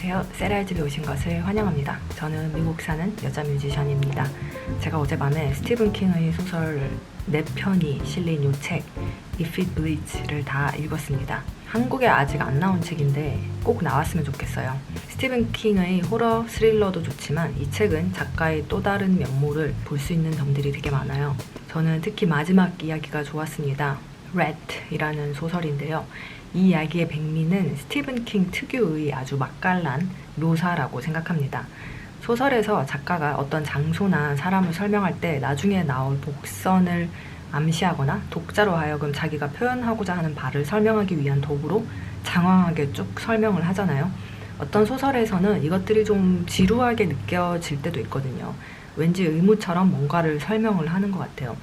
안녕하세요. 세랄집에 오신 것을 환영합니다. 저는 미국 사는 여자 뮤지션입니다. 제가 어젯밤에 스티븐 킹의 소설 4편이 실린 이 책 If It Bleeds를 다 읽었습니다. 한국에 아직 안 나온 책인데 꼭 나왔으면 좋겠어요. 스티븐 킹의 호러 스릴러도 좋지만 이 책은 작가의 또 다른 면모를 볼 수 있는 점들이 되게 많아요. 저는 특히 마지막 이야기가 좋았습니다. Rat이라는 소설인데요. 이 이야기의 백미는 스티븐 킹 특유의 아주 맛깔난 묘사라고 생각합니다. 소설에서 작가가 어떤 장소나 사람을 설명할 때 나중에 나올 복선을 암시하거나 독자로 하여금 자기가 표현하고자 하는 바를 설명하기 위한 도구로 장황하게 쭉 설명을 하잖아요. 어떤 소설에서는 이것들이 좀 지루하게 느껴질 때도 있거든요. 왠지 의무처럼 뭔가를 설명을 하는 것 같아요.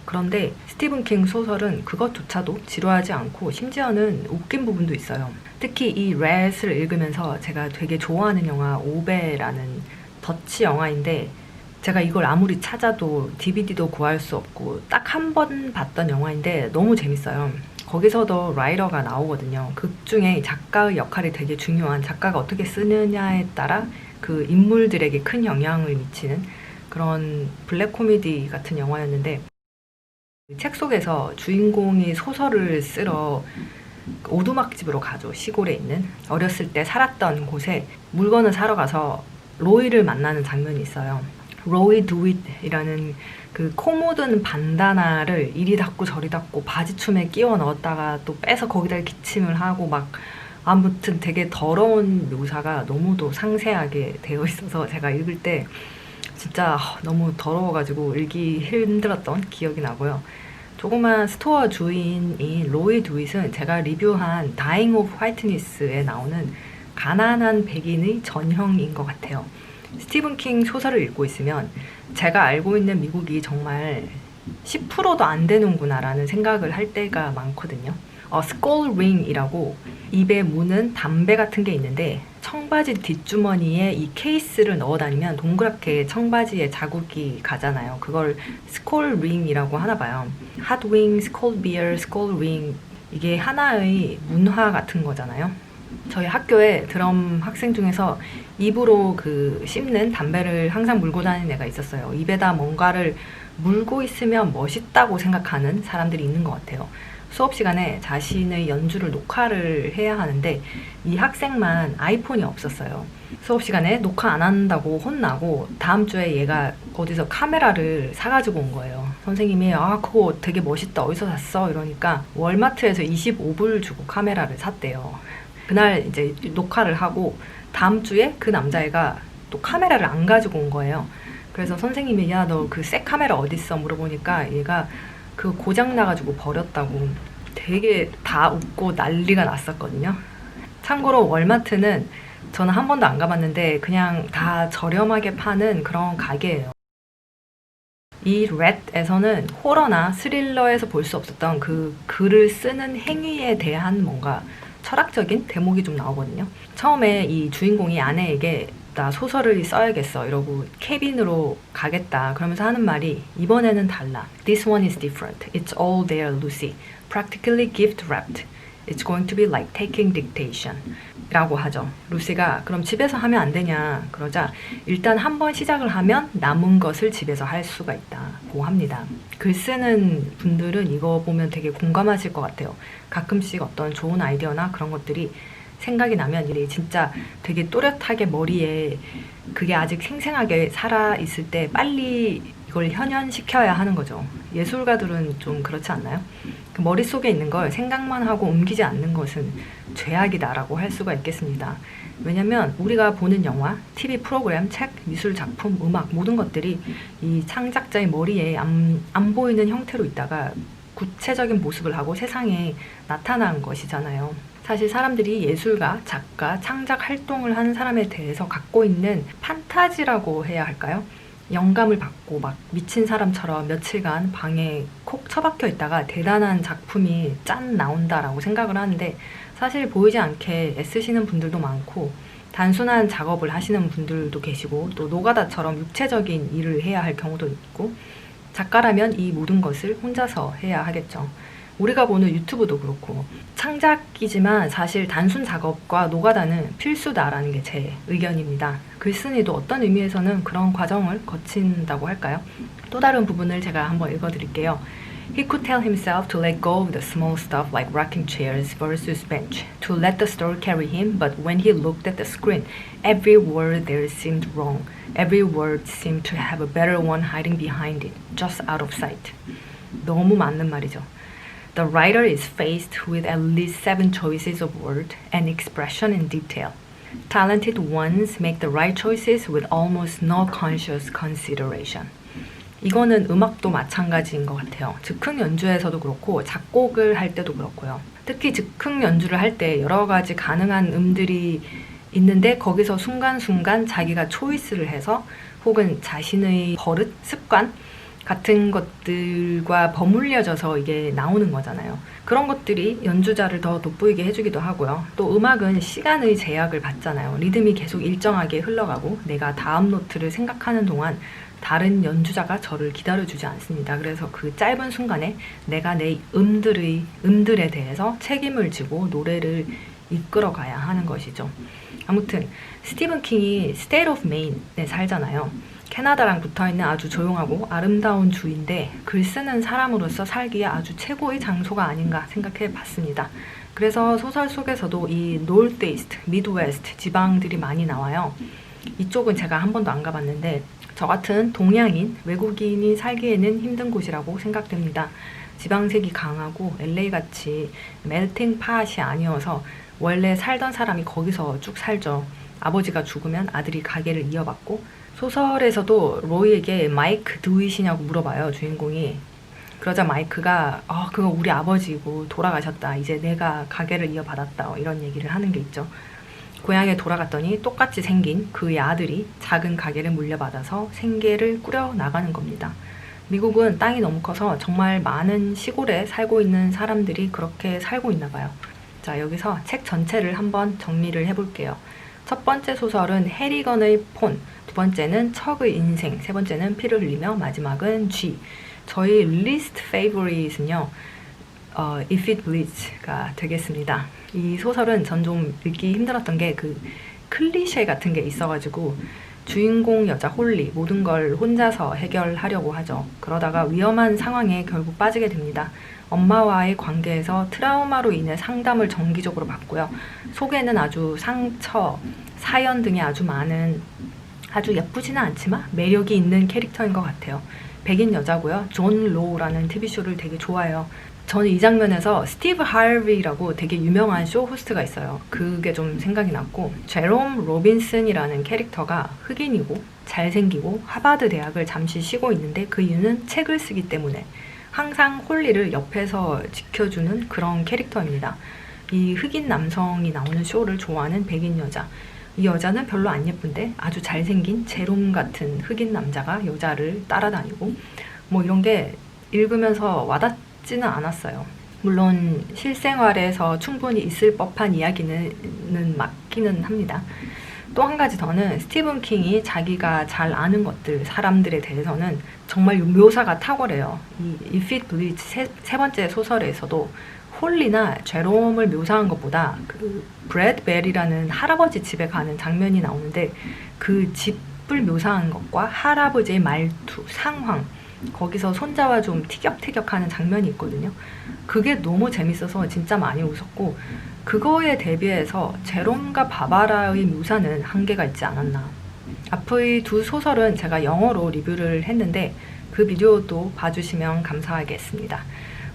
그런데 스티븐 킹 소설은 그것조차도 지루하지 않고 심지어는 웃긴 부분도 있어요. 특히 이 렛을 읽으면서 제가 되게 좋아하는 영화 오베라는 더치 영화인데 제가 이걸 아무리 찾아도 DVD도 구할 수 없고 딱 한 번 봤던 영화인데 너무 재밌어요. 거기서도 라이터가 나오거든요. 극 중에 작가의 역할이 되게 중요한, 작가가 어떻게 쓰느냐에 따라 그 인물들에게 큰 영향을 미치는 그런 블랙 코미디 같은 영화였는데 책 속에서 주인공이 소설을 쓰러 오두막집으로 가죠. 시골에 있는. 어렸을 때 살았던 곳에 물건을 사러 가서 로이를 만나는 장면이 있어요. 로이 두윗이라는 그 코 묻은 반다나를 이리 닫고 저리 닫고 바지춤에 끼워 넣었다가 또 빼서 거기다 기침을 하고 막 아무튼 되게 더러운 묘사가 너무도 상세하게 되어 있어서 제가 읽을 때 진짜 너무 더러워가지고 읽기 힘들었던 기억이 나고요. 조그만 스토어 주인인 로이 두윗은 제가 리뷰한 Dying of Whiteness에 나오는 가난한 백인의 전형인 것 같아요. 스티븐 킹 소설을 읽고 있으면 제가 알고 있는 미국이 정말 10%도 안 되는구나 라는 생각을 할 때가 많거든요. 스콜 링이라고 입에 무는 담배 같은 게 있는데 청바지 뒷주머니에 이 케이스를 넣어 다니면 동그랗게 청바지에 자국이 가잖아요. 그걸 스콜 링이라고 하나 봐요. 핫윙, 스콜 비어, 스콜 링, 이게 하나의 문화 같은 거잖아요. 저희 학교에 드럼 학생 중에서 입으로 그 씹는 담배를 항상 물고 다니는 애가 있었어요. 입에다 뭔가를 물고 있으면 멋있다고 생각하는 사람들이 있는 것 같아요. 수업 시간에 자신의 연주를 녹화를 해야 하는데 이 학생만 아이폰이 없었어요. 수업 시간에 녹화 안 한다고 혼나고 다음 주에 얘가 어디서 카메라를 사가지고 온 거예요. 선생님이 그거 되게 멋있다, 어디서 샀어? 이러니까 월마트에서 25불 주고 카메라를 샀대요. 그날 이제 녹화를 하고 다음 주에 그 남자애가 또 카메라를 안 가지고 온 거예요. 그래서 선생님이 야, 너 그 새 카메라 어딨어? 물어보니까 얘가 그 고장 나가지고 버렸다고 되게 다 웃고 난리가 났었거든요. 참고로 월마트는 저는 한 번도 안 가봤는데 그냥 다 저렴하게 파는 그런 가게예요. 이 렛에서는 호러나 스릴러에서 볼 수 없었던 그 글을 쓰는 행위에 대한 뭔가 철학적인 대목이 좀 나오거든요. 처음에 이 주인공이 아내에게 나 소설을 써야겠어 이러고 캐빈으로 가겠다 그러면서 하는 말이 이번에는 달라. This one is different. It's all there, Lucy. Practically gift wrapped. It's going to be like taking dictation. 라고 하죠. 루시가 그럼 집에서 하면 안 되냐 그러자 일단 한번 시작을 하면 남은 것을 집에서 할 수가 있다고 합니다. 글 쓰는 분들은 이거 보면 되게 공감하실 것 같아요. 가끔씩 어떤 좋은 아이디어나 그런 것들이 생각이 나면 이게 진짜 되게 또렷하게 머리에 그게 아직 생생하게 살아있을 때 빨리 이걸 현현시켜야 하는 거죠. 예술가들은 좀 그렇지 않나요? 그 머릿속에 있는 걸 생각만 하고 옮기지 않는 것은 죄악이다라고 할 수가 있겠습니다. 왜냐면 우리가 보는 영화, TV 프로그램, 책, 미술 작품, 음악 모든 것들이 이 창작자의 머리에 안 보이는 형태로 있다가 구체적인 모습을 하고 세상에 나타난 것이잖아요. 사실 사람들이 예술가, 작가, 창작 활동을 하는 사람에 대해서 갖고 있는 판타지라고 해야 할까요? 영감을 받고 막 미친 사람처럼 며칠간 방에 콕 처박혀 있다가 대단한 작품이 짠 나온다라고 생각을 하는데 사실 보이지 않게 애쓰시는 분들도 많고 단순한 작업을 하시는 분들도 계시고 또 노가다처럼 육체적인 일을 해야 할 경우도 있고 작가라면 이 모든 것을 혼자서 해야 하겠죠. 우리가 보는 유튜브도 그렇고 창작이지만 사실 단순 작업과 노가다는 필수다라는 게 제 의견입니다. 글쓴이도 어떤 의미에서는 그런 과정을 거친다고 할까요? 또 다른 부분을 제가 한번 읽어드릴게요. He could tell himself to let go of the small stuff like rocking chairs versus bench, to let the story carry him, but when he looked at the screen, every word there seemed wrong. Every word seemed to have a better one hiding behind it, just out of sight. 너무 맞는 말이죠. The writer is faced with at least 7 choices of word and expression in detail. Talented ones make the right choices with almost no conscious consideration. 이거는 음악도 마찬가지인 것 같아요. 즉흥 연주에서도 그렇고 작곡을 할 때도 그렇고요. 특히 즉흥 연주를 할 때 여러 가지 가능한 음들이 있는데 거기서 순간순간 자기가 초이스를 해서 혹은 자신의 버릇, 습관 같은 것들과 버물려져서 이게 나오는 거잖아요. 그런 것들이 연주자를 더 돋보이게 해주기도 하고요. 또 음악은 시간의 제약을 받잖아요. 리듬이 계속 일정하게 흘러가고 내가 다음 노트를 생각하는 동안 다른 연주자가 저를 기다려주지 않습니다. 그래서 그 짧은 순간에 내가 내 음들에 대해서 책임을 지고 노래를 이끌어가야 하는 것이죠. 아무튼 스티븐 킹이 State of Maine에 살잖아요. 캐나다랑 붙어있는 아주 조용하고 아름다운 주인데 글 쓰는 사람으로서 살기에 아주 최고의 장소가 아닌가 생각해 봤습니다. 그래서 소설 속에서도 이 Northeast, Midwest 지방들이 많이 나와요. 이쪽은 제가 한 번도 안 가봤는데 저 같은 동양인, 외국인이 살기에는 힘든 곳이라고 생각됩니다. 지방색이 강하고 LA같이 멜팅 팟이 아니어서 원래 살던 사람이 거기서 쭉 살죠. 아버지가 죽으면 아들이 가게를 이어받고 소설에서도 로이에게 마이크 드윗이냐고 물어봐요, 주인공이. 그러자 마이크가 그거 우리 아버지고 돌아가셨다. 이제 내가 가게를 이어받았다. 이런 얘기를 하는 게 있죠. 고향에 돌아갔더니 똑같이 생긴 그의 아들이 작은 가게를 물려받아서 생계를 꾸려 나가는 겁니다. 미국은 땅이 너무 커서 정말 많은 시골에 살고 있는 사람들이 그렇게 살고 있나 봐요. 자, 여기서 책 전체를 한번 정리를 해볼게요. 첫 번째 소설은 해리건의 폰, 두 번째는 척의 인생, 세 번째는 피를 흘리며, 마지막은 G. 저희 least favorite은요, If It Bleeds가 되겠습니다. 이 소설은 전 좀 읽기 힘들었던 게 그 클리셰 같은 게 있어가지고 주인공 여자 홀리 모든 걸 혼자서 해결하려고 하죠. 그러다가 위험한 상황에 결국 빠지게 됩니다. 엄마와의 관계에서 트라우마로 인해 상담을 정기적으로 받고요. 속에는 아주 상처, 사연 등이 아주 많은 아주 예쁘지는 않지만 매력이 있는 캐릭터인 것 같아요. 백인 여자고요. 존 로우라는 TV쇼를 되게 좋아해요. 저는 이 장면에서 스티브 하비라고 되게 유명한 쇼 호스트가 있어요. 그게 좀 생각이 났고, 제롬 로빈슨이라는 캐릭터가 흑인이고 잘생기고 하버드 대학을 잠시 쉬고 있는데 그 이유는 책을 쓰기 때문에 항상 홀리를 옆에서 지켜주는 그런 캐릭터입니다. 이 흑인 남성이 나오는 쇼를 좋아하는 백인 여자. 이 여자는 별로 안 예쁜데 아주 잘생긴 제롬 같은 흑인 남자가 여자를 따라다니고 뭐 이런 게 읽으면서 와닿지는 않았어요. 물론 실생활에서 충분히 있을 법한 이야기는 맞기는 합니다. 또 한 가지 더는 스티븐 킹이 자기가 잘 아는 것들, 사람들에 대해서는 정말 묘사가 탁월해요. 이 If It Bleeds 세 번째 소설에서도 홀리나 제롬을 묘사한 것보다 그 브래드벨이라는 할아버지 집에 가는 장면이 나오는데 그 집을 묘사한 것과 할아버지의 말투, 상황, 거기서 손자와 좀 티격태격하는 장면이 있거든요. 그게 너무 재밌어서 진짜 많이 웃었고, 그거에 대비해서 제롬과 바바라의 묘사는 한계가 있지 않았나. 앞의 두 소설은 제가 영어로 리뷰를 했는데 그 비디오도 봐주시면 감사하겠습니다.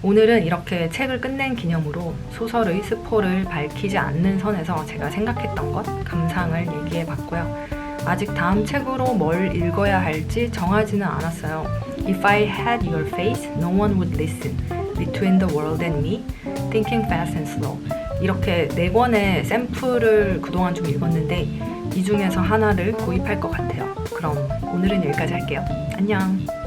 오늘은 이렇게 책을 끝낸 기념으로 소설의 스포를 밝히지 않는 선에서 제가 생각했던 것, 감상을 얘기해봤고요. 아직 다음 책으로 뭘 읽어야 할지 정하지는 않았어요. If I had your face, no one would listen. Between the world and me, Thinking Fast and Slow. 이렇게 4권의 샘플을 그동안 좀 읽었는데 이 중에서 하나를 구입할 것 같아요. 그럼 오늘은 여기까지 할게요. 안녕.